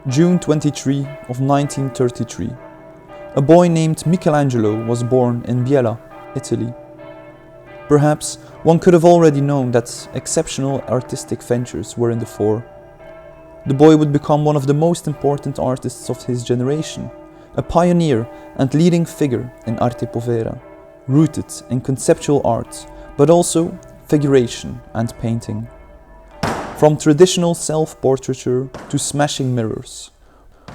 June 23 of 1933. A boy named Michelangelo was born in Biella, Italy. Perhaps one could have already known that exceptional artistic ventures were in the fore. The boy would become one of the most important artists of his generation, a pioneer and leading figure in Arte Povera, rooted in conceptual art, but also figuration and painting. From traditional self-portraiture to smashing mirrors,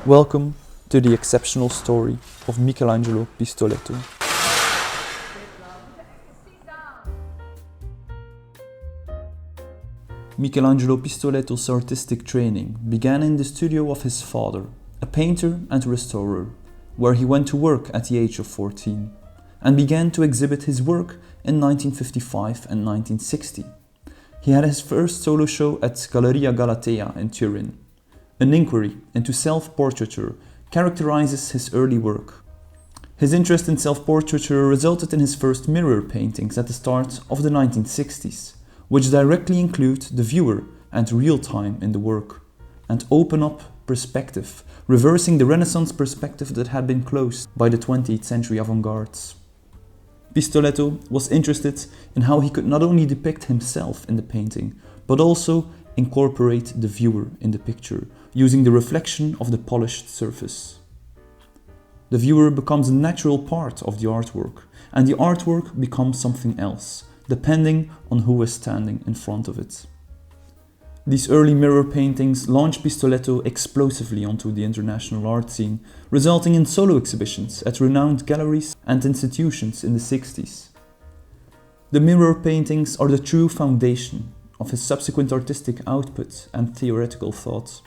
welcome to the exceptional story of Michelangelo Pistoletto. Michelangelo Pistoletto's artistic training began in the studio of his father, a painter and restorer, where he went to work at the age of 14 and began to exhibit his work in 1955 and 1960. He had his first solo show at Galleria Galatea in Turin. An inquiry into self-portraiture characterizes his early work. His interest in self-portraiture resulted in his first mirror paintings at the start of the 1960s, which directly include the viewer and real time in the work, and open up perspective, reversing the Renaissance perspective that had been closed by the 20th century avant-gardes. Pistoletto was interested in how he could not only depict himself in the painting, but also incorporate the viewer in the picture, using the reflection of the polished surface. The viewer becomes a natural part of the artwork, and the artwork becomes something else, depending on who is standing in front of it. These early mirror paintings launched Pistoletto explosively onto the international art scene, resulting in solo exhibitions at renowned galleries and institutions in the 60s. The mirror paintings are the true foundation of his subsequent artistic output and theoretical thought,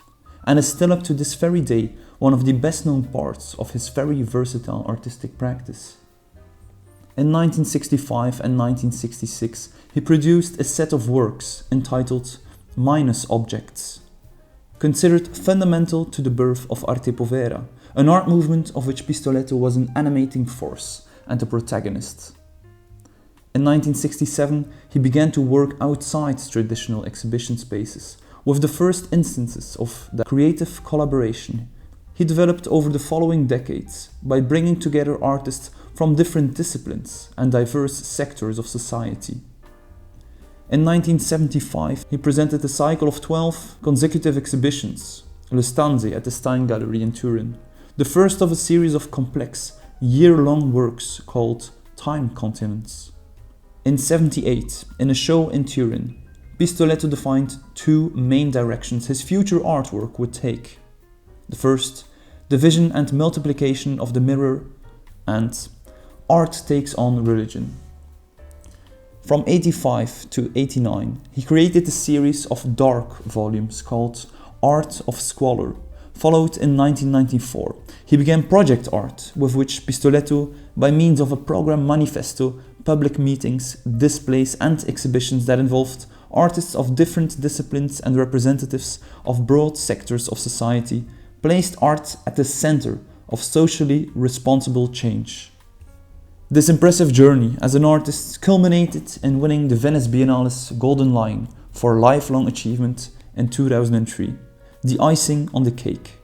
and is still up to this very day one of the best known parts of his very versatile artistic practice. In 1965 and 1966, he produced a set of works entitled Minus Objects, considered fundamental to the birth of Arte Povera, an art movement of which Pistoletto was an animating force and a protagonist. In 1967, he began to work outside traditional exhibition spaces, with the first instances of the creative collaboration he developed over the following decades by bringing together artists from different disciplines and diverse sectors of society. In 1975, he presented a cycle of 12 consecutive exhibitions, Le Stanze at the Stein Gallery in Turin, the first of a series of complex, year-long works called Time Continents. In 1978, in a show in Turin, Pistoletto defined two main directions his future artwork would take. The first, division and multiplication of the mirror, and art takes on religion. From 85 to 89, he created a series of dark volumes called Art of Squalor, followed in 1994. He began project art, with which Pistoletto, by means of a program manifesto, public meetings, displays and exhibitions that involved artists of different disciplines and representatives of broad sectors of society, placed art at the center of socially responsible change. This impressive journey as an artist culminated in winning the Venice Biennale's Golden Lion for lifelong achievement in 2003, the icing on the cake.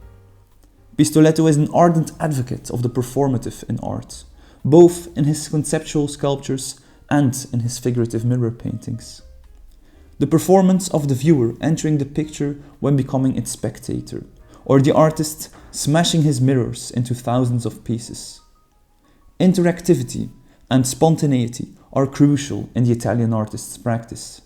Pistoletto is an ardent advocate of the performative in art, both in his conceptual sculptures and in his figurative mirror paintings. The performance of the viewer entering the picture when becoming its spectator, or the artist smashing his mirrors into thousands of pieces. Interactivity and spontaneity are crucial in the Italian artist's practice,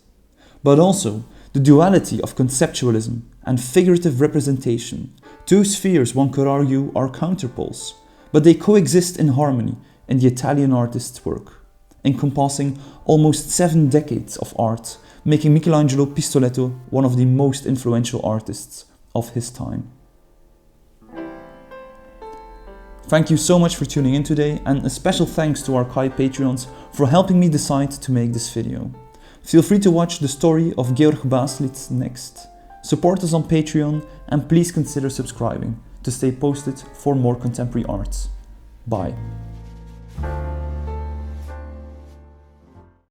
but also the duality of conceptualism and figurative representation, two spheres one could argue are counterpoles, but they coexist in harmony in the Italian artist's work, encompassing almost 7 decades of art, making Michelangelo Pistoletto one of the most influential artists of his time. Thank you so much for tuning in today, and a special thanks to our CAI Patreons for helping me decide to make this video. Feel free to watch the story of Georg Baslitz next. Support us on Patreon and please consider subscribing to stay posted for more contemporary art. Bye.